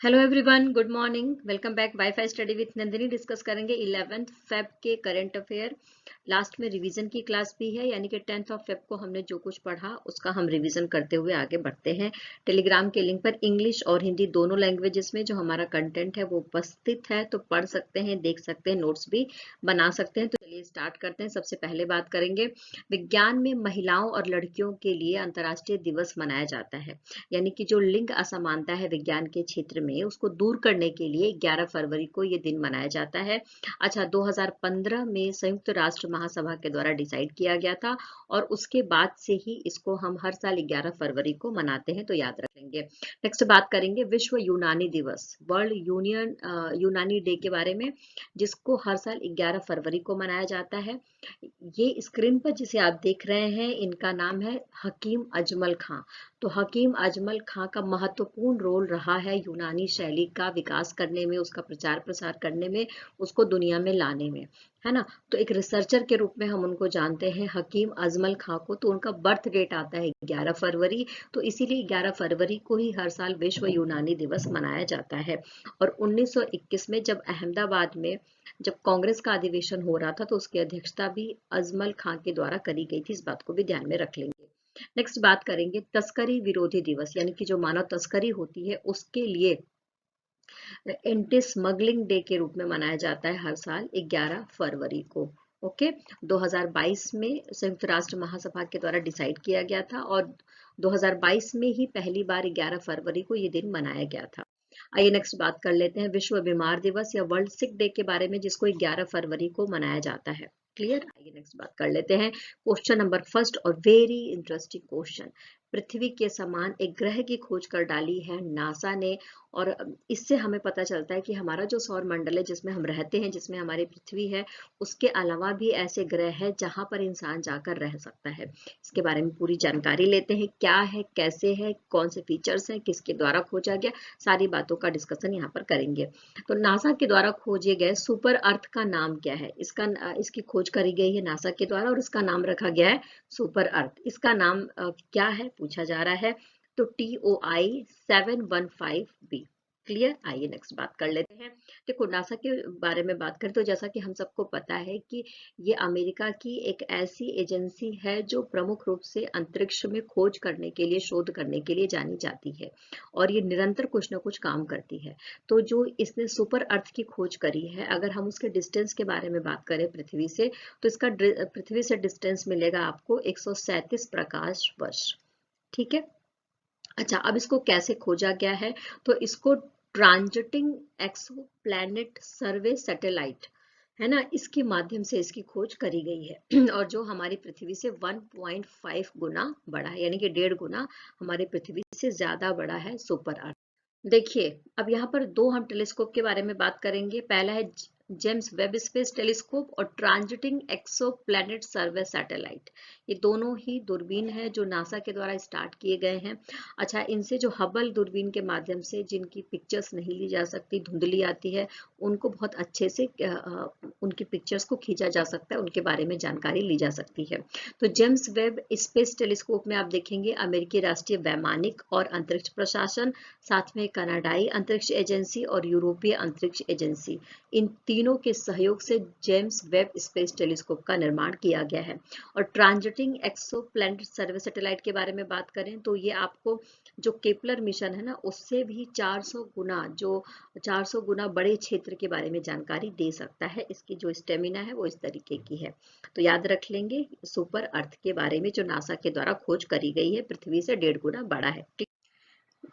Hello everyone, good morning. Welcome back wifi study with Nandini. Discuss करेंगे 11th Feb के current affair. Last में revision की class भी है, यानी कि 10th ऑफ फेब को हमने जो कुछ पढ़ा उसका हम रिवीजन करते हुए आगे बढ़ते हैं। टेलीग्राम के लिंक पर इंग्लिश और हिंदी दोनों लैंग्वेजेस में जो हमारा कंटेंट है वो उपस्थित है, तो पढ़ सकते हैं, देख सकते हैं, नोट्स भी बना सकते हैं। तो चलिए स्टार्ट करते हैं। सबसे पहले बात करेंगे विज्ञान में महिलाओं और लड़कियों के लिए अंतर्राष्ट्रीय दिवस मनाया जाता है, यानी कि जो लिंग असमानता है विज्ञान के क्षेत्र में उसको दूर करने के लिए 11 फरवरी को ये दिन मनाया जाता है। अच्छा, 2015 में संयुक्त राष्ट्र महासभा के द्वारा डिसाइड किया गया था और उसके बाद से ही इसको हम हर साल 11 फरवरी को मनाते हैं, तो याद रखेंगे। नेक्स्ट बात करेंगे विश्व यूनानी दिवस, वर्ल्ड यूनियन यूनानी डे के बारे में, जिसको हर साल 11 फरवरी को मनाया जाता है। ये स्क्रीन पर जिसे आप देख रहे हैं इनका नाम है हकीम अजमल खां। तो हकीम अजमल खां का महत्वपूर्ण रोल रहा है यूनानी शैली का विकास करने में, उसका प्रचार प्रसार करने में, उसको दुनिया में लाने में, है ना। तो एक रिसर्चर के रूप में हम उनको जानते हैं हकीम अजमल खां को। तो उनका बर्थ डेट आता है 11 फरवरी, तो इसीलिए 11 फरवरी को ही हर साल विश्व यूनानी दिवस मनाया जाता है। और 1921 में जब अहमदाबाद में जब कांग्रेस का अधिवेशन हो रहा था तो उसकी अध्यक्षता भी अजमल खां के द्वारा करी गई थी। इस बात को भी ध्यान में रख लेंगे। नेक्स्ट बात करेंगे तस्करी विरोधी दिवस, यानी कि जो मानव तस्करी होती है उसके लिए एंटी स्मगलिंग डे के रूप में मनाया जाता है हर साल 11 फरवरी को। ओके, 2022 में संयुक्त राष्ट्र महासभा के द्वारा डिसाइड किया गया था और 2022 में ही पहली बार 11 फरवरी को ये दिन मनाया गया था। आइए नेक्स्ट बात कर लेते हैं विश्व बीमार दिवस या वर्ल्ड सिक डे के बारे में, जिसको 11 फरवरी को मनाया जाता है। क्लियर। आइए नेक्स्ट बात कर लेते हैं। क्वेश्चन नंबर फर्स्ट और वेरी इंटरेस्टिंग क्वेश्चन। पृथ्वी के समान एक ग्रह की खोज कर डाली है नासा ने, और इससे हमें पता चलता है कि हमारा जो सौर मंडल है जिसमें हम रहते हैं, जिसमें हमारी पृथ्वी है, उसके अलावा भी ऐसे ग्रह हैं जहां पर इंसान जाकर रह सकता है। इसके बारे में पूरी जानकारी लेते हैं, क्या है, कैसे है, कौन से फीचर्स हैं, किसके द्वारा खोजा गया, सारी बातों का डिस्कशन यहाँ पर करेंगे। तो नासा के द्वारा खोजे गए सुपर अर्थ का नाम क्या है? इसकी खोज करी गई है नासा के द्वारा और इसका नाम रखा गया है सुपर अर्थ। इसका नाम क्या है पूछा जा रहा है, तो TOI 715B। क्लियर। आइए नेक्स्ट बात कर लेते हैं। देखो, नासा के बारे में बात करें तो जैसा कि हम सबको पता है कि ये अमेरिका की एक ऐसी एजेंसी है जो प्रमुख रूप से अंतरिक्ष में खोज करने के लिए, शोध करने के लिए जानी जाती है और ये निरंतर कुछ ना कुछ काम करती है। तो जो इसने सुपर अर्थ की खोज करी है, अगर हम उसके डिस्टेंस के बारे में बात करें पृथ्वी से, तो इसका पृथ्वी से डिस्टेंस मिलेगा आपको 137 प्रकाश वर्ष। ठीक है। अच्छा, अब इसको कैसे खोजा गया है, तो इसको ट्रांजिटिंग एक्सोप्लैनेट सर्वे सैटेलाइट, है ना, इसके माध्यम से इसकी खोज करी गई है और जो हमारी पृथ्वी से 1.5 गुना बड़ा है, यानी कि 1.5 गुना हमारी पृथ्वी से ज्यादा बड़ा है सुपर अर्थ। देखिए, अब यहाँ पर दो हम टेलीस्कोप के बारे में बात करेंगे। पहला है जेम्स वेब स्पेस टेलीस्कोप और ट्रांजिटिंग एक्सोप्लैनेट सर्वे सैटेलाइट। ये दोनों ही दूरबीन है जो नासा के द्वारा स्टार्ट किए गए हैं। अच्छा, इनसे जो हबल दूरबीन के माध्यम से जिनकी पिक्चर्स नहीं ली जा सकती, धुंधली आती है, उनको बहुत अच्छे से उनकी पिक्चर्स को खींचा जा सकता है, उनके बारे में जानकारी ली जा सकती है। तो जेम्स वेब स्पेस टेलीस्कोप में आप देखेंगे अमेरिकी राष्ट्रीय वैमानिक और अंतरिक्ष प्रशासन, साथ में कनाडाई अंतरिक्ष एजेंसी और यूरोपीय अंतरिक्ष एजेंसी, इन तीनों के सहयोग से जेम्स वेब स्पेस टेलीस्कोप का निर्माण किया गया है। और ट्रांजिटिंग एक्सोप्लैनेट सर्वे सैटेलाइट के बारे में बात करें तो ये आपको जो केपलर मिशन है ना, उससे भी 400 गुना बड़े क्षेत्र के बारे में जानकारी दे सकता है। इसकी जो स्टेमिना है वो इस तरीके की है। तो याद रख लेंगे सुपर अर्थ के बारे में जो नासा के द्वारा खोज करी गई है, पृथ्वी से 1.5 गुना बड़ा है।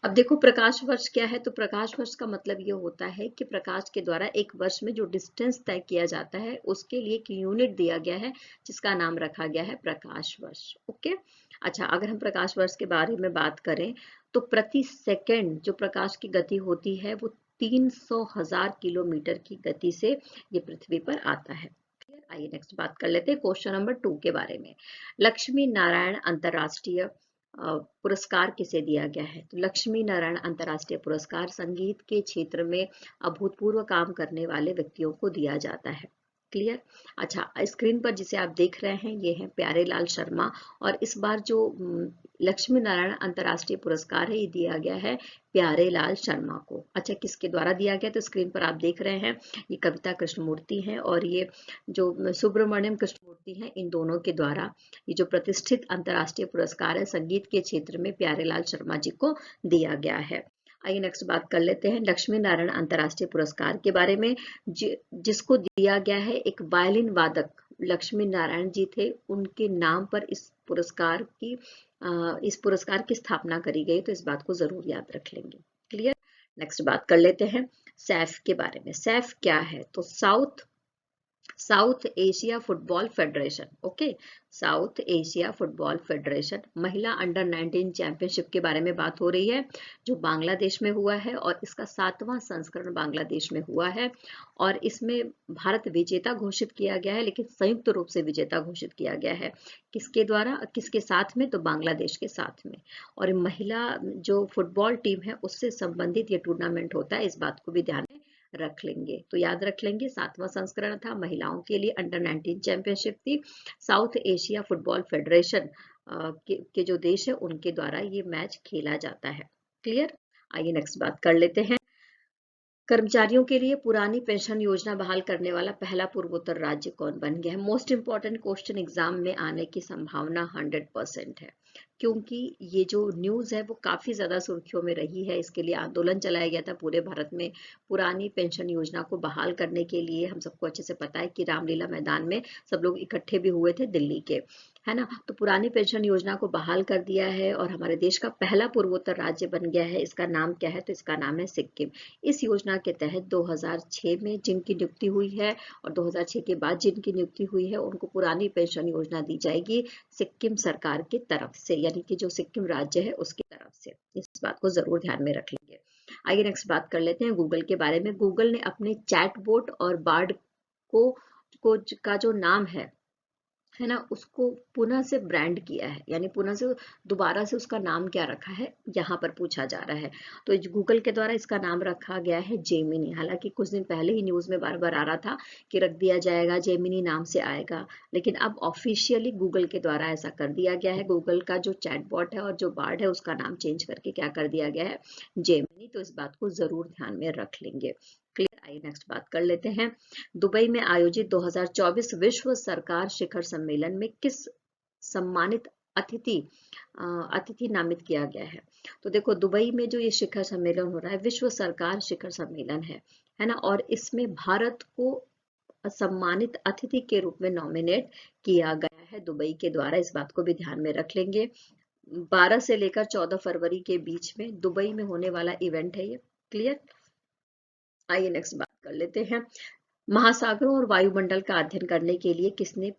अब देखो, प्रकाश वर्ष क्या है, तो प्रकाश वर्ष का मतलब ये होता है कि प्रकाश के द्वारा एक वर्ष में जो डिस्टेंस तय किया जाता है उसके लिए एक यूनिट दिया गया है जिसका नाम रखा गया है प्रकाश वर्ष। ओके। अच्छा, अगर हम प्रकाश वर्ष के बारे में बात करें तो प्रति सेकंड जो प्रकाश की गति होती है वो 300,000 किलोमीटर की गति से ये पृथ्वी पर आता है। आइए नेक्स्ट बात कर लेते हैं क्वेश्चन नंबर 2 के बारे में। लक्ष्मी नारायण अंतरराष्ट्रीय पुरस्कार किसे दिया गया है, तो लक्ष्मी नारायण अंतरराष्ट्रीय पुरस्कार संगीत के क्षेत्र में अभूतपूर्व काम करने वाले व्यक्तियों को दिया जाता है। क्लियर। अच्छा, स्क्रीन पर जिसे आप देख रहे हैं ये है प्यारेलाल शर्मा, और इस बार जो लक्ष्मी नारायण अंतर्राष्ट्रीय पुरस्कार है ये दिया गया है प्यारेलाल शर्मा को। अच्छा, किसके द्वारा दिया गया, तो स्क्रीन पर आप देख रहे हैं ये कविता कृष्णमूर्ति हैं और ये जो सुब्रमण्यम कृष्णमूर्ति हैं, इन दोनों के द्वारा ये जो प्रतिष्ठित अंतर्राष्ट्रीय पुरस्कार है संगीत के क्षेत्र में प्यारेलाल शर्मा जी को दिया गया है। आइए नेक्स्ट बात कर लेते हैं लक्ष्मी नारायण अंतर्राष्ट्रीय पुरस्कार के बारे में, जिसको दिया गया है एक वायलिन वादक लक्ष्मी नारायण जी थे, उनके नाम पर इस पुरस्कार की स्थापना करी गई, तो इस बात को जरूर याद रख लेंगे। क्लियर। नेक्स्ट बात कर लेते हैं सैफ के बारे में। सैफ क्या है, तो south Asia football federation. Okay, south Asia football federation महिला अंडर 19 चैंपियनशिप के बारे में बात हो रही है, जो बांग्लादेश में हुआ है और इसका 7वां संस्करण बांग्लादेश में हुआ है, और इसमें भारत विजेता घोषित किया गया है, लेकिन संयुक्त रूप से विजेता घोषित किया गया है। किसके द्वारा, किसके साथ में, तो बांग्लादेश के साथ में। और महिला जो फुटबॉल टीम है उससे संबंधित ये टूर्नामेंट होता है, इस बात को भी ध्यान में रख लेंगे। तो याद रख लेंगे 7वां संस्करण था, महिलाओं के लिए अंडर 19 चैंपियनशिप थी। साउथ एशिया फुटबॉल फेडरेशन के जो देश है उनके द्वारा ये मैच खेला जाता है। क्लियर। आइए नेक्स्ट बात कर लेते हैं, कर्मचारियों के लिए पुरानी पेंशन योजना बहाल करने वाला पहला पूर्वोत्तर राज्य कौन बन गया है। मोस्ट इंपॉर्टेंट क्वेश्चन एग्जाम में आने की संभावना 100% है, क्योंकि ये जो न्यूज़ है वो काफ़ी ज़्यादा सुर्खियों में रही है। इसके लिए आंदोलन चलाया गया था पूरे भारत में पुरानी पेंशन योजना को बहाल करने के लिए। हम सबको अच्छे से पता है कि रामलीला मैदान में सब लोग इकट्ठे भी हुए थे दिल्ली के, है ना। तो पुरानी पेंशन योजना को बहाल कर दिया है और हमारे देश का पहला पूर्वोत्तर राज्य बन गया है। इसका नाम क्या है, तो इसका नाम है सिक्किम। इस योजना के तहत 2006 में जिनकी नियुक्ति हुई है और 2006 के बाद जिनकी नियुक्ति हुई है उनको पुरानी पेंशन योजना दी जाएगी सिक्किम सरकार की तरफ से, यानी कि जो सिक्किम राज्य है उसकी तरफ से। इस बात को जरूर ध्यान में रख लेंगे। आइए नेक्स्ट बात कर लेते हैं गूगल के बारे में। गूगल ने अपने चैटबॉट और बार्ड को का जो नाम है ना, उसको पुनः से ब्रांड किया है, यानी पुनः से दोबारा से उसका नाम क्या रखा है, यहाँ पर पूछा जा रहा है। तो गूगल के द्वारा इसका नाम रखा गया है जेमिनी। हालांकि कुछ दिन पहले ही न्यूज़ में बार बार आ रहा था कि रख दिया जाएगा, जेमिनी नाम से आएगा, लेकिन अब ऑफिशियली गूगल के द्वारा ऐसा कर दिया गया है। गूगल का जो चैटबॉट है और जो बार्ड है उसका नाम चेंज करके क्या कर दिया गया है, जेमिनी। तो इस बात को जरूर ध्यान में रख लेंगे। क्लियर। आइए नेक्स्ट बात कर लेते हैं, दुबई में आयोजित 2024 विश्व सरकार शिखर सम्मेलन में किस सम्मानित अतिथि अतिथि नामित किया गया है। तो देखो, दुबई में जो ये शिखर सम्मेलन हो रहा है विश्व सरकार शिखर सम्मेलन है ना, और इसमें भारत को सम्मानित अतिथि के रूप में नॉमिनेट किया गया है दुबई के द्वारा। इस बात को भी ध्यान में रख लेंगे। 12 से लेकर 14 फरवरी के बीच में दुबई में होने वाला इवेंट है ये। क्लियर। आइए नेक्स्ट बात कर लेते हैं, महासागरों और वायुमंडल का अध्ययन करने के लिए किसने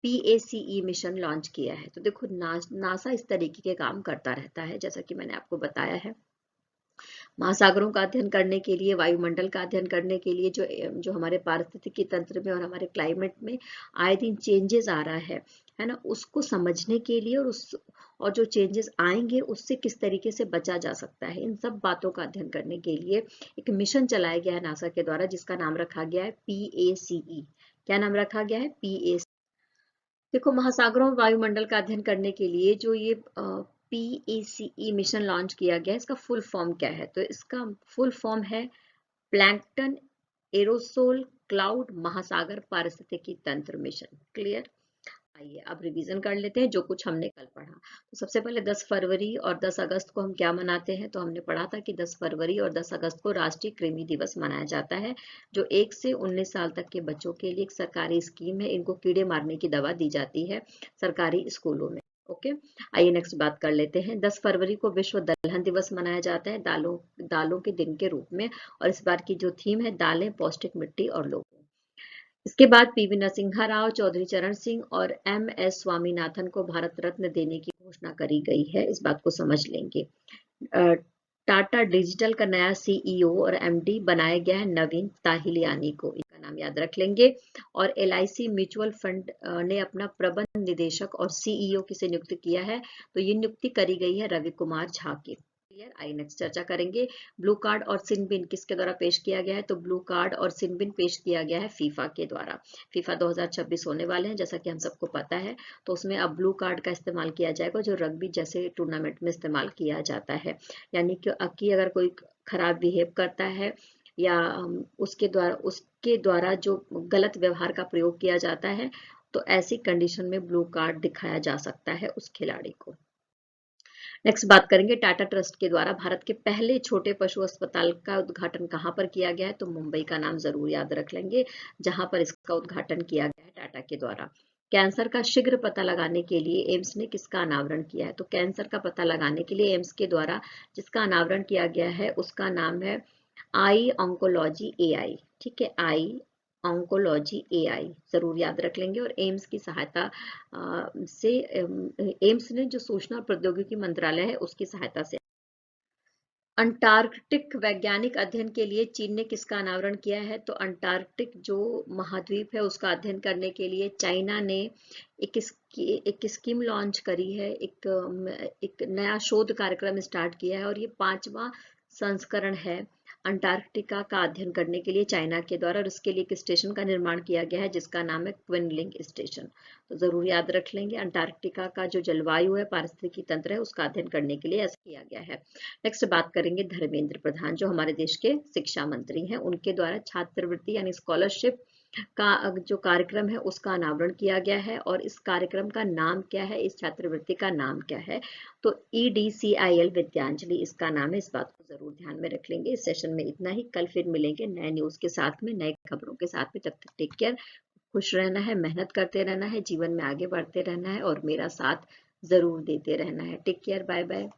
PACE मिशन लॉन्च किया है। तो देखो, नासा इस तरीके के काम करता रहता है, जैसा कि मैंने आपको बताया है। महासागरों का अध्ययन करने के लिए, वायुमंडल का अध्ययन करने के लिए, जो हमारे पारिस्थितिकी तंत्र में और हमारे क्लाइमेट में आए दिन चेंजेस आ रहा है ना, उसको समझने के लिए और जो चेंजेस आएंगे उससे किस तरीके से बचा जा सकता है, इन सब बातों का अध्ययन करने के लिए एक मिशन चलाया गया है नासा के द्वारा, जिसका नाम रखा गया है PACE। क्या नाम रखा गया है, PACE। देखो, महासागरों और वायुमंडल का अध्ययन करने के लिए जो ये PACE मिशन लॉन्च किया गया है, इसका फुल फॉर्म क्या है, तो इसका फुल फॉर्म है प्लैंकटन एरोसोल क्लाउड महासागर पारिस्थितिकी तंत्र मिशन। क्लियर। आइए अब रिवीजन कर लेते हैं जो कुछ हमने कल पढ़ा। तो सबसे पहले 10 फरवरी और 10 अगस्त को हम क्या मनाते हैं, तो हमने पढ़ा था कि 10 फरवरी और 10 अगस्त को राष्ट्रीय कृमि दिवस मनाया जाता है, जो 1 से 19 साल तक के बच्चों के लिए एक सरकारी स्कीम है। इनको कीड़े मारने की दवा दी जाती है सरकारी स्कूलों में। ओके। आइए नेक्स्ट बात कर लेते हैं, 10 फरवरी को विश्व दलहन दिवस मनाया जाता है, दालों के दिन के रूप में, और इस बार की जो थीम है दालें, पौष्टिक मिट्टी और लोगों। इसके बाद PV नरसिम्हा राव, चौधरी चरण सिंह और MS स्वामीनाथन को भारत रत्न देने की घोषणा करी गई है, इस बात को समझ लेंगे। टाटा डिजिटल का नया CEO और MD बनाया गया है नवीन ताहिलियानी को, इनका नाम याद रख लेंगे। और LIC म्यूचुअल फंड ने अपना प्रबंध निदेशक और CEO किसे नियुक्त किया है, तो ये नियुक्ति करी गई है रवि कुमार झा की। क्लियर। आई नेक्स्ट चर्चा करेंगे ब्लू कार्ड और सिनबिन किसके द्वारा पेश किया गया है। तो ब्लू कार्ड और सिनबिन पेश किया गया है फीफा के द्वारा। फीफा 2026 होने वाले हैं जैसा कि हम सबको पता है। तो उसमें अब ब्लू कार्ड का इस्तेमाल किया जाएगा जो रग्बी जैसे टूर्नामेंट में इस्तेमाल किया जाता है। यानी कि अगर कोई खराब बिहेव करता है या उसके द्वारा जो गलत व्यवहार का प्रयोग किया जाता है तो ऐसी कंडीशन में ब्लू कार्ड दिखाया जा सकता है उस खिलाड़ी को। नेक्स्ट बात करेंगे टाटा ट्रस्ट के द्वारा भारत के पहले छोटे पशु अस्पताल का उद्घाटन कहाँ पर किया गया है। तो मुंबई का नाम जरूर याद रख लेंगे जहां पर इसका उद्घाटन किया गया है टाटा के द्वारा। कैंसर का शीघ्र पता लगाने के लिए एम्स ने किसका अनावरण किया है। तो कैंसर का पता लगाने के लिए एम्स के द्वारा जिसका अनावरण किया गया है उसका नाम है आई ऑन्कोलॉजी एआई। ठीक है, आई ऑन्कोलॉजी एआई जरूर याद रख लेंगे। और एम्स की सहायता से एम्स ने जो सूचना और प्रौद्योगिकी मंत्रालय है उसकी सहायता से। अंटार्कटिक वैज्ञानिक अध्ययन के लिए चीन ने किसका अनावरण किया है। तो अंटार्कटिक जो महाद्वीप है उसका अध्ययन करने के लिए चाइना ने एक स्कीम लॉन्च करी है, एक नया शोध कार्यक्रम स्टार्ट किया है और ये 5वां संस्करण है अंटार्कटिका का अध्ययन करने के लिए चाइना के द्वारा। और इसके लिए एक स्टेशन का निर्माण किया गया है जिसका नाम है क्विनलिंग स्टेशन। तो जरूर याद रख लेंगे अंटार्कटिका का जो जलवायु है पारिस्थितिकी तंत्र है उसका अध्ययन करने के लिए ऐसा किया गया है। नेक्स्ट बात करेंगे धर्मेंद्र प्रधान जो हमारे देश के शिक्षा मंत्री हैं उनके द्वारा छात्रवृत्ति यानी स्कॉलरशिप का जो कार्यक्रम है उसका अनावरण किया गया है। और इस कार्यक्रम का नाम क्या है, इस छात्रवृत्ति का नाम क्या है। तो EDCIL विद्यांजलि इसका नाम है। इस बात को जरूर ध्यान में रख लेंगे। इस सेशन में इतना ही, कल फिर मिलेंगे नए न्यूज के साथ में, नए खबरों के साथ में। तब तक टेक केयर, खुश रहना है, मेहनत करते रहना है, जीवन में आगे बढ़ते रहना है और मेरा साथ जरूर देते रहना है। Take care, bye bye.